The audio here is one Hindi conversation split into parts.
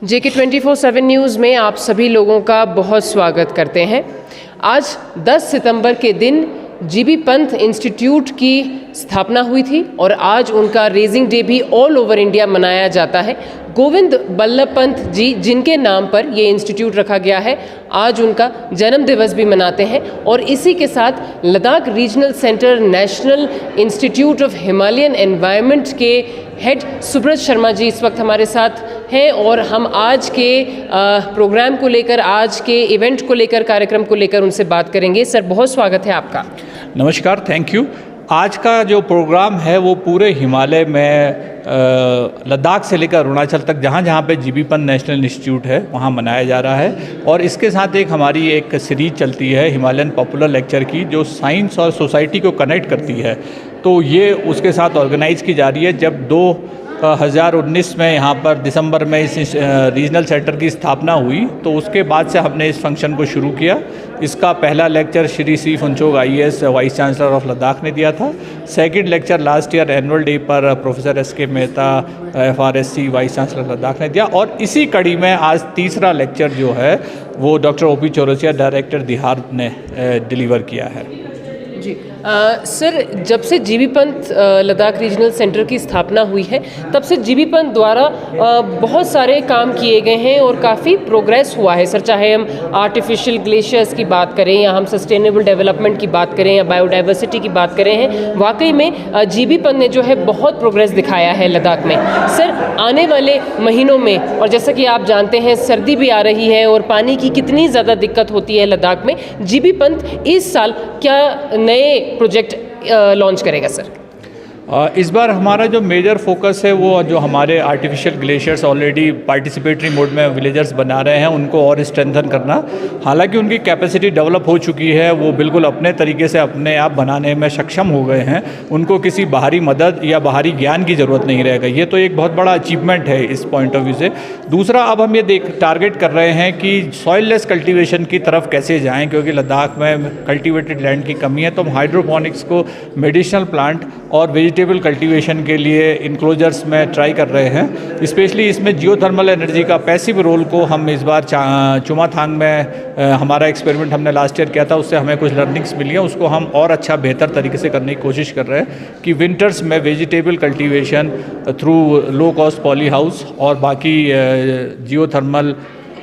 JK 24/7 न्यूज़ में आप सभी लोगों का बहुत स्वागत करते हैं। आज 10 सितंबर के दिन जीबी पंत इंस्टीट्यूट की स्थापना हुई थी और आज उनका रेजिंग डे भी ऑल ओवर इंडिया मनाया जाता है। गोविंद बल्लभ पंत जी जिनके नाम पर ये इंस्टीट्यूट रखा गया है, आज उनका जन्म दिवस भी मनाते हैं और इसी के साथ Ladakh regional centre national institute of Himalayan environment के हेड सुब्रत शर्मा जी इस वक्त हमारे साथ हैं और हम आज के प्रोग्राम को लेकर, आज के इवेंट को लेकर, कार्यक्रम को लेकर उनसे बात करेंगे। सर, बहुत स्वागत है आपका। नमस्कार, थैंक यू। आज का जो प्रोग्राम है वो पूरे हिमालय में लद्दाख से लेकर अरुणाचल तक जहाँ जहाँ पे जीबी पंत नेशनल इंस्टीट्यूट है वहाँ मनाया जा रहा है। और इसके साथ एक हमारी एक सीरीज चलती है हिमालयन पॉपुलर लेक्चर की, जो साइंस और सोसाइटी को कनेक्ट करती है। तो ये उसके साथ ऑर्गेनाइज की जा रही है। जब 2019 में यहाँ पर दिसंबर में इस रीजनल सेंटर की स्थापना हुई तो उसके बाद से हमने इस फंक्शन को शुरू किया। इसका पहला lecture Shri C Phunchok IAS vice chancellor of Ladakh ने दिया था। Second lecture last year annual day पर professor SK Mehta FRSC vice chancellor Ladakh ने दिया। और इसी कड़ी में आज तीसरा लेक्चर जो है वो डॉक्टर OP चौरसिया डायरेक्टर दिहार ने डिलीवर किया है। जी सर, जब से GB Pant Ladakh regional centre की स्थापना हुई है तब से जीबी पंत द्वारा बहुत सारे काम किए गए हैं और काफ़ी प्रोग्रेस हुआ है सर। चाहे हम आर्टिफिशियल ग्लेशियर्स की बात करें या हम सस्टेनेबल डेवलपमेंट की बात करें या बायोडाइवर्सिटी की बात करें हैं, वाकई में जीबी पंत ने जो है बहुत प्रोग्रेस दिखाया है लद्दाख में। सर, आने वाले महीनों में, और जैसा कि आप जानते हैं सर्दी भी आ रही है और पानी की कितनी ज़्यादा दिक्कत होती है लद्दाख में, जीबी पंत इस साल क्या नए प्रोजेक्ट लॉन्च करेगा सर? इस बार हमारा जो मेजर फोकस है वो जो हमारे artificial glaciers already participatory mode में विलेजर्स बना रहे हैं उनको और स्ट्रेंथन करना। हालांकि उनकी कैपेसिटी डेवलप हो चुकी है, वो बिल्कुल अपने तरीके से अपने आप बनाने में सक्षम हो गए हैं। उनको किसी बाहरी मदद या बाहरी ज्ञान की ज़रूरत नहीं रहेगा। ये तो एक बहुत बड़ा अचीवमेंट है इस पॉइंट ऑफ व्यू से। दूसरा, अब हम ये टारगेट कर रहे हैं कि सॉइललेस कल्टिवेशन की तरफ कैसे जाएँ, क्योंकि लद्दाख में कल्टिवेटेड लैंड की कमी है। तो हम हाइड्रोपोनिक्स को मेडिसिनल प्लांट और वेजिटेबल कल्टीवेशन के लिए इनक्लोजर्स में ट्राई कर रहे हैं। स्पेशली इसमें जियोथर्मल एनर्जी का पैसिव रोल को हम इस बार चुमाथांग में हमारा एक्सपेरिमेंट हमने लास्ट ईयर किया था, उससे हमें कुछ लर्निंग्स मिली हैं। उसको हम और अच्छा बेहतर तरीके से करने की कोशिश कर रहे हैं कि विंटर्स में vegetable cultivation through low cost poly house और बाकी जियोथर्मल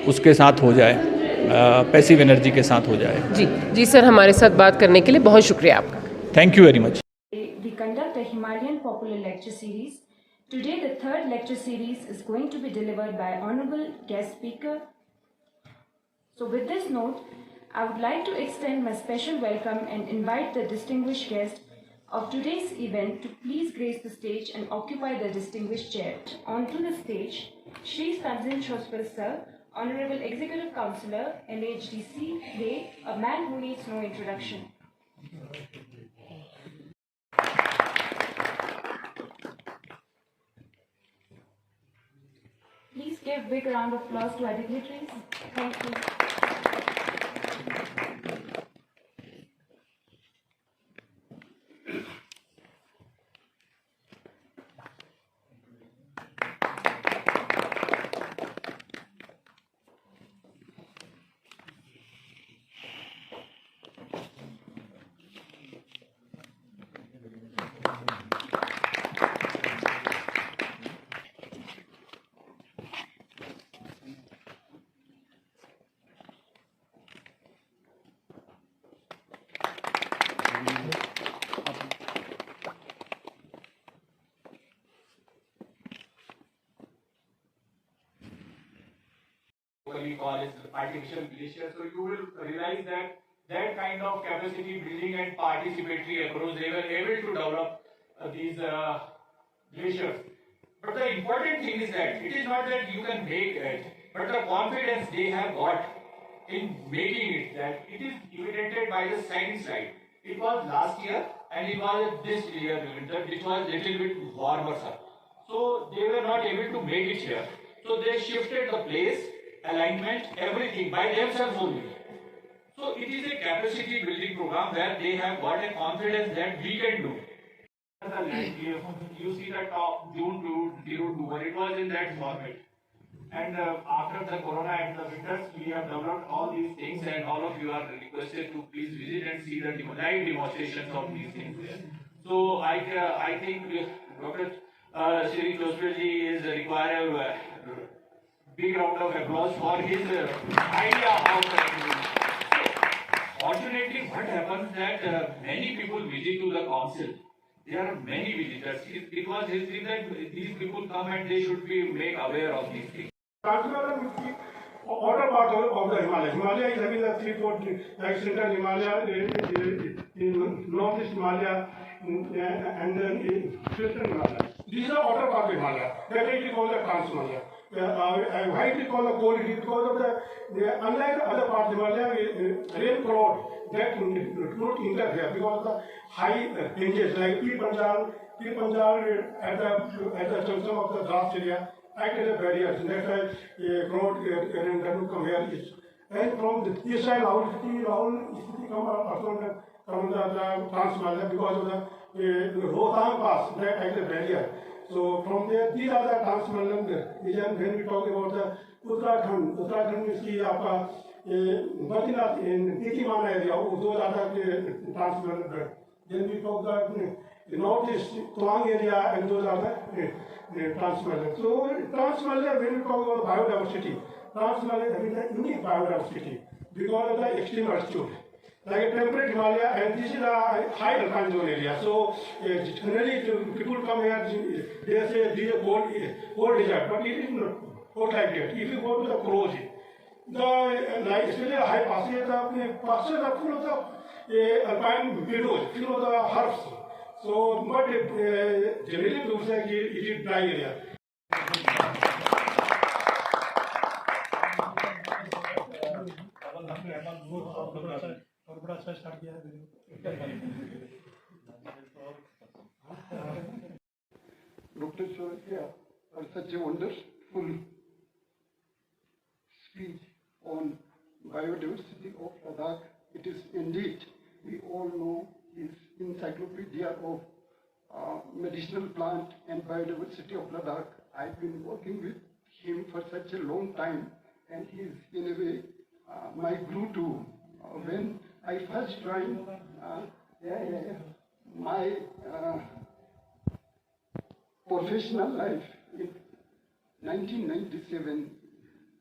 उसके साथ हो जाए, पैसिव एनर्जी के साथ हो जाए। जी सर, हमारे साथ बात करने के लिए बहुत शुक्रिया आपका। Thank you very much. We conduct a Himalayan popular lecture series. Today the third lecture series is going to be delivered by honorable guest speaker. So with this note, I would like to extend my special welcome and invite the distinguished guest of today's event to please grace the stage and occupy the distinguished chair. Onto the stage, Shri Sanjin Shospal Sir, Honorable Executive Councillor, NHDC, Leh, a man who needs no introduction. Please give big round of applause to our dignitaries. Thank you. Call is artificial glacier. So you will realize that that kind of capacity building and participatory approach, they were able to develop these glaciers. But the important thing is that it is not that you can make it, but the confidence they have got in making it, that it is evidented by the science side. It was last year and it was this year winter, which was little bit warmer, sir. So they were not able to make it here. So they shifted the place, alignment, everything by themselves only. So it is a capacity building program where they have got a confidence that we can do. You see the top June 2021, it was in that format. And after the corona and the winters, we have developed all these things, and all of you are requested to please visit and see the live demonstrations of these things there. So I think Dr. Shri Joseph ji is require a big round of applause for his idea of. Fortunately, what happens that many people visit to the council. There are many visitors. It was his dream that these people come and they should be made aware of these things. Outer part of the Himalaya. Himalaya is having a three-fold, like central Himalaya, in northeast Himalaya, and then in western Himalaya. These are outer part of Himalaya. That is called the Trans-Himalaya. Why it is called the cold? It is because of the unlike other parts of Himalaya, rain cloud that do not interfere because of the high ranges like Pir Panjal at the junction of the Draft area. Act as a barrier, and that's why cloud rain does not come here. And from the east side, Rahul city come from the Trans-Himalaya because of the Rohtang Pass that acts as a barrier. So from there, these are the Trans-Himalayan region. When we talk about the Uttarakhand is की आपका Badrinath in Tikimana area, those are the Trans-Himalayan. Then we talk the northeast Tuang area, and those are the Trans-Himalayan. So Trans-Himalayan, when we talk about biodiversity, Trans-Himalayan is having a unique biodiversity because of the extreme altitude. Like a temperate Himalaya, and this is a high alpine zone area. So generally, people come here, they say this is a cold desert, but it is not cold like that. If you go to the Crows, like especially high passes, the passes are full of the alpine meadows, full of the herbs. So, but generally, people say it is dry area. और बड़ा अच्छा स्टार्ट किया है Dr. Chaurasia for such a wonderful speech on biodiversity of Ladakh. It is indeed, we all know, his encyclopedia of medicinal plant and biodiversity of Ladakh. I've been working with him for such a long time, and he is in a way my guru too. When I first joined my professional life in 1997,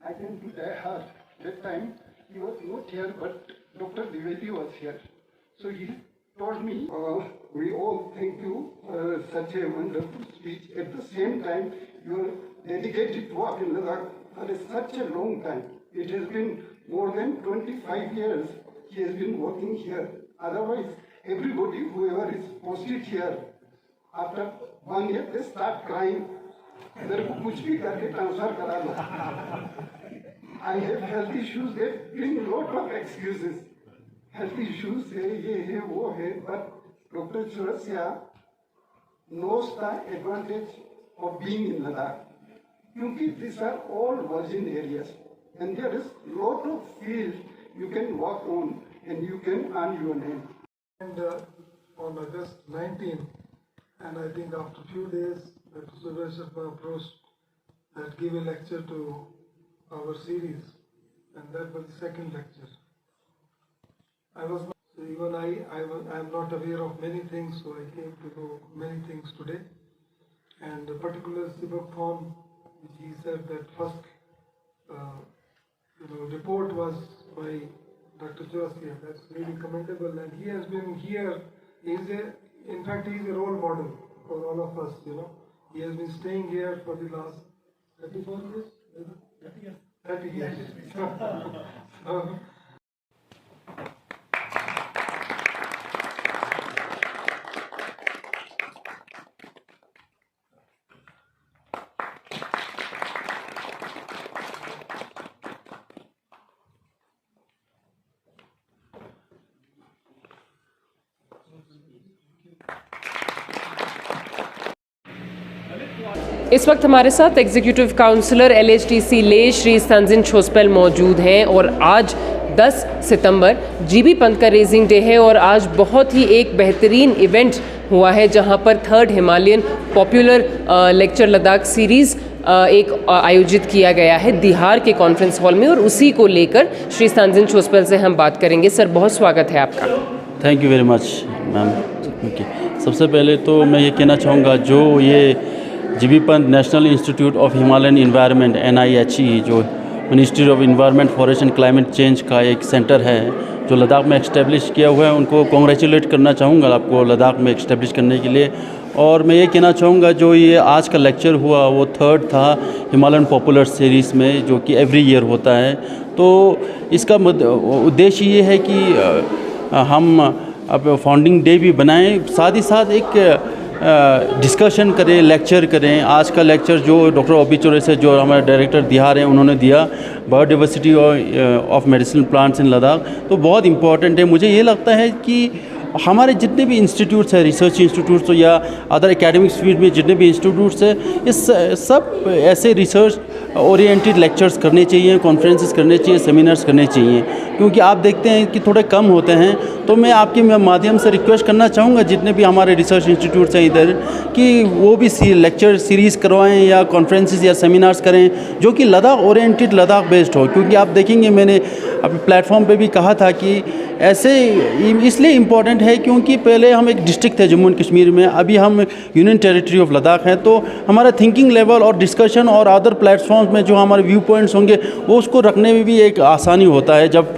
I can do that hard. That time he was not here, but Dr. Dwivedi was here. So he told me, we all thank you for such a wonderful speech. At the same time, you are dedicated to work in Ladakh for such a long time. It has been more than 25 years he has been working here. Otherwise, everybody, whoever is posted here, after 1 year, they start crying. I have health issues, they bring a lot of excuses. Health issues, but Dr. Chaurasia knows the advantage of being in Ladakh. Because these are all virgin areas, and there is a lot of field you can work on, and you can earn your name. And on August 19, and I think after a few days, Dr. Chaurasia approached that give a lecture to our series, and that was the second lecture. I am not aware of many things, so I came to know many things today. And the particular Sibak form, which he said that first report was by Dr. Chaurasia. That's really commendable, and he has been here. In fact, he is a role model for all of us. He has been staying here for the last 34 years. 30 years. इस वक्त हमारे साथ एग्जीक्यूटिव काउंसलर LHDC ले श्री संजिन छोसपेल मौजूद हैं और आज 10 सितंबर जीबी पंत का रेजिंग डे है और आज बहुत ही एक बेहतरीन इवेंट हुआ है जहां पर 3rd Himalayan popular lecture Ladakh series एक आयोजित किया गया है दिहार के कॉन्फ्रेंस हॉल में, और उसी को लेकर श्री तानजिन छोसपेल से हम बात करेंगे। सर, बहुत स्वागत है आपका। Thank you very much ma'am. Okay, सबसे पहले तो मैं ये कहना चाहूँगा, जो ये GB Pant national institute of Himalayan environment NIHE, जो ministry of environment forest and climate change का एक सेंटर है जो लद्दाख में एक्स्टेब्लिश किया हुआ है, उनको कॉन्ग्रेचुलेट करना चाहूँगा आपको लद्दाख में एक्स्टेब्लिश करने के लिए। और मैं ये कहना चाहूँगा, जो ये आज का लेक्चर हुआ वो 3rd था हिमालयन पॉपुलर सीरीज़ में, जो कि एवरी ईयर होता है। तो इसका उद्देश्य ये है कि हम अब फाउंडिंग डे भी बनाएं, साथ ही साथ एक डिस्कशन करें, लेक्चर करें। आज का लेक्चर जो डॉक्टर ओपी चौरसिया, जो हमारे डायरेक्टर दिहार हैं, उन्होंने दिया, biodiversity of medicinal plants in Ladakh, तो बहुत इम्पॉर्टेंट है। मुझे ये लगता है कि हमारे जितने भी इंस्टीट्यूट्स हैं, रिसर्च इंस्टीट्यूट्स हो या अदर एकेडमिक फील्ड में जितने भी इंस्टीट्यूट्स हैं, इस सब ऐसे रिसर्च ओरिएंटेड लेक्चर्स करने चाहिए, कॉन्फ्रेंसेस करने चाहिए, सेमिनार्स करने चाहिए, क्योंकि आप देखते हैं कि थोड़े कम होते हैं। तो मैं आपके माध्यम से रिक्वेस्ट करना चाहूँगा जितने भी हमारे रिसर्च इंस्टीट्यूट्स हैं इधर, कि वो भी लेक्चर सीरीज़ करवाएं या कॉन्फ्रेंसेस या सेमिनार्स करें जो कि लद्दाख ओरिएंटेड, लद्दाख बेस्ड हो। क्योंकि आप देखेंगे, मैंने अपने प्लेटफॉर्म पे भी कहा था कि ऐसे इसलिए इम्पॉर्टेंट है क्योंकि पहले हम एक डिस्ट्रिक्ट थे जम्मू एंड कश्मीर में, अभी हम यूनियन टेरिटरी ऑफ लद्दाख हैं। तो हमारा थिंकिंग लेवल और डिस्कशन और अदर प्लेटफॉर्म्स में जो हमारे व्यू पॉइंट्स होंगे, वो उसको रखने में भी एक आसानी होता है। जब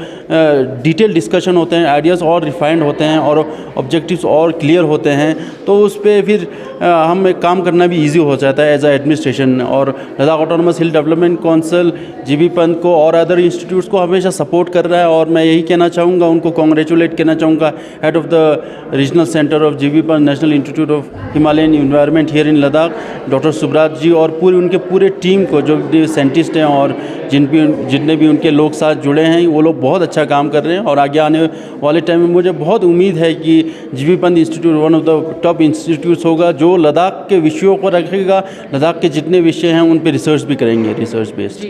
डिटेल डिस्कशन होते हैं, आइडियाज़ और रिफाइंड होते हैं और ऑब्जेक्टिव्स और क्लियर होते हैं, तो उस पर फिर हम काम करना भी ईजी हो जाता है एज ए एडमिनिस्ट्रेशन। और Ladakh autonomous hill development council GB Pant को और अदर इंस्टीट्यूट्स को हमेशा सपोर्ट कर रहा है, और मैं यही कहना चाहूँगा, उनको कॉन्ग्रेचुलेट करना चाहूँगा, head of the regional centre of GB Pant national institute of Himalayan environment here in Ladakh, doctor Subrat ji, और उनके पूरे टीम को, जो साइंटिस्ट हैं और जितने भी उनके लोग साथ जुड़े हैं, वो लोग बहुत अच्छा काम कर रहे हैं। और आगे आने वाले टाइम में मुझे बहुत उम्मीद है कि GB Pant institute one of the top institutes होगा, जो लद्दाख के विषयों को रखेगा, लद्दाख के जितने विषय हैं उन पर रिसर्च भी करेंगे, रिसर्च बेस्ड।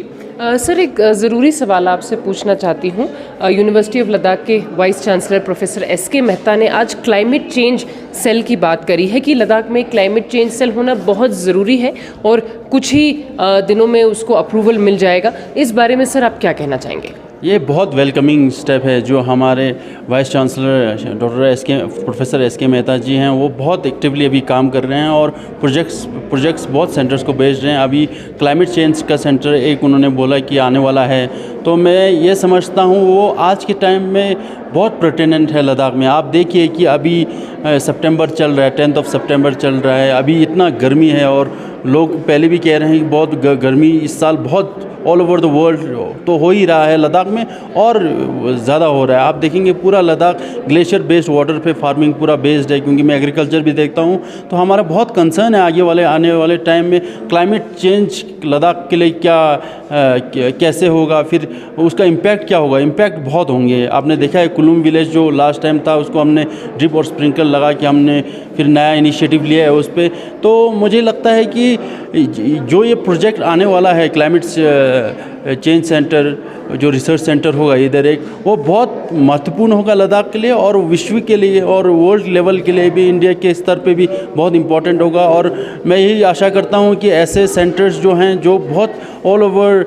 सर, एक ज़रूरी सवाल आपसे पूछना चाहती हूँ। यूनिवर्सिटी ऑफ लद्दाख के vice chancellor professor SK Mehta ने आज क्लाइमेट चेंज सेल की बात करी है कि लद्दाख में क्लाइमेट चेंज सेल होना बहुत ज़रूरी है और कुछ ही दिनों में उसको अप्रूवल मिल जाएगा। इस बारे में सर आप क्या कहना चाहेंगे? ये बहुत वेलकमिंग स्टेप है। जो हमारे vice chancellor professor SK Mehta ji हैं, वो बहुत एक्टिवली अभी काम कर रहे हैं और प्रोजेक्ट्स बहुत सेंटर्स को भेज रहे हैं। अभी क्लाइमेट चेंज का सेंटर एक उन्होंने बोला कि आने वाला है, तो मैं ये समझता हूँ वो आज के टाइम में बहुत पर्टिनेंट है लद्दाख में। आप देखिए कि अभी सितंबर चल रहा है, 10 सितंबर चल रहा है, अभी इतना गर्मी है और लोग पहले भी कह रहे हैं कि बहुत गर्मी इस साल बहुत ऑल ओवर द वर्ल्ड तो हो ही रहा है, लद्दाख में और ज़्यादा हो रहा है। आप देखेंगे पूरा लद्दाख ग्लेशियर बेस्ड वाटर पे फार्मिंग पूरा बेस्ड है, क्योंकि मैं एग्रीकल्चर भी देखता हूँ। तो हमारा बहुत कंसर्न है आने वाले टाइम में क्लाइमेट चेंज लद्दाख के लिए कैसे होगा, फिर उसका इम्पैक्ट क्या होगा। इम्पैक्ट बहुत होंगे। आपने देखा है कुलुम विलेज जो लास्ट टाइम था, उसको हमने ड्रिप और स्प्रिंकल लगा के हमने फिर नया इनिशिएटिव लिया है उस पर। तो मुझे लगता है कि जो ये प्रोजेक्ट आने वाला है क्लाइमेट चेंज सेंटर, जो रिसर्च सेंटर होगा इधर एक, वो बहुत महत्वपूर्ण होगा लद्दाख के लिए और विश्व के लिए और वर्ल्ड लेवल के लिए भी, इंडिया के स्तर पे भी बहुत इम्पॉर्टेंट होगा। और मैं यही आशा करता हूँ कि ऐसे सेंटर्स जो हैं, जो बहुत ऑल ओवर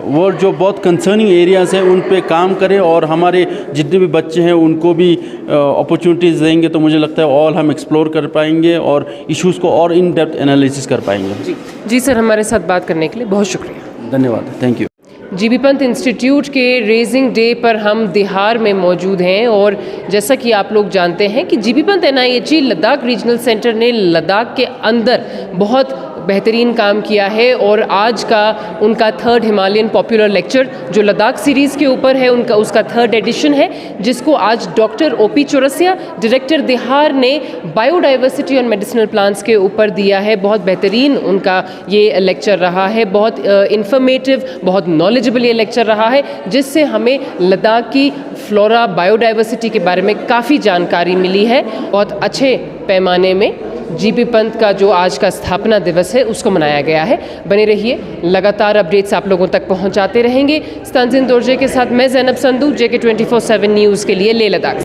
वर्ल्ड जो बहुत कंसर्निंग एरियाज़ हैं, उन पे काम करें और हमारे जितने भी बच्चे हैं उनको भी अपॉर्चुनिटीज़ देंगे, तो मुझे लगता है ऑल हम एक्सप्लोर कर पाएंगे और इश्यूज़ को और इन डेप्थ एनालिसिस कर पाएंगे। जी सर, हमारे साथ बात करने के लिए बहुत शुक्रिया। धन्यवाद, thank you. GB Pant institute के रेजिंग डे पर हम दिहार में मौजूद हैं और जैसा कि आप लोग जानते हैं कि GB Pant NIHE Ladakh regional centre ने लद्दाख के अंदर बहुत बेहतरीन काम किया है और आज का उनका 3rd हिमालयन पॉपुलर लेक्चर जो लद्दाख सीरीज़ के ऊपर है, उसका 3rd एडिशन है, जिसको आज डॉक्टर OP चौरसिया डायरेक्टर दिहार ने बायोडाइवर्सिटी और मेडिसिनल प्लांट्स के ऊपर दिया है। बहुत बेहतरीन उनका ये लेक्चर रहा है, बहुत इन्फॉर्मेटिव, बहुत नॉलेजेबल ये लेक्चर रहा है, जिससे हमें लद्दाख की फ्लोरा बायोडाइवर्सिटी के बारे में काफ़ी जानकारी मिली है। बहुत अच्छे पैमाने में जीबी पंत का जो आज का स्थापना दिवस है उसको मनाया गया है। बने रहिए, लगातार अपडेट्स आप लोगों तक पहुंचाते रहेंगे। तानजिन दोरजे के साथ मैं ज़ैनब संधू, JK 24/7 न्यूज़ के लिए लेह लद्दाख।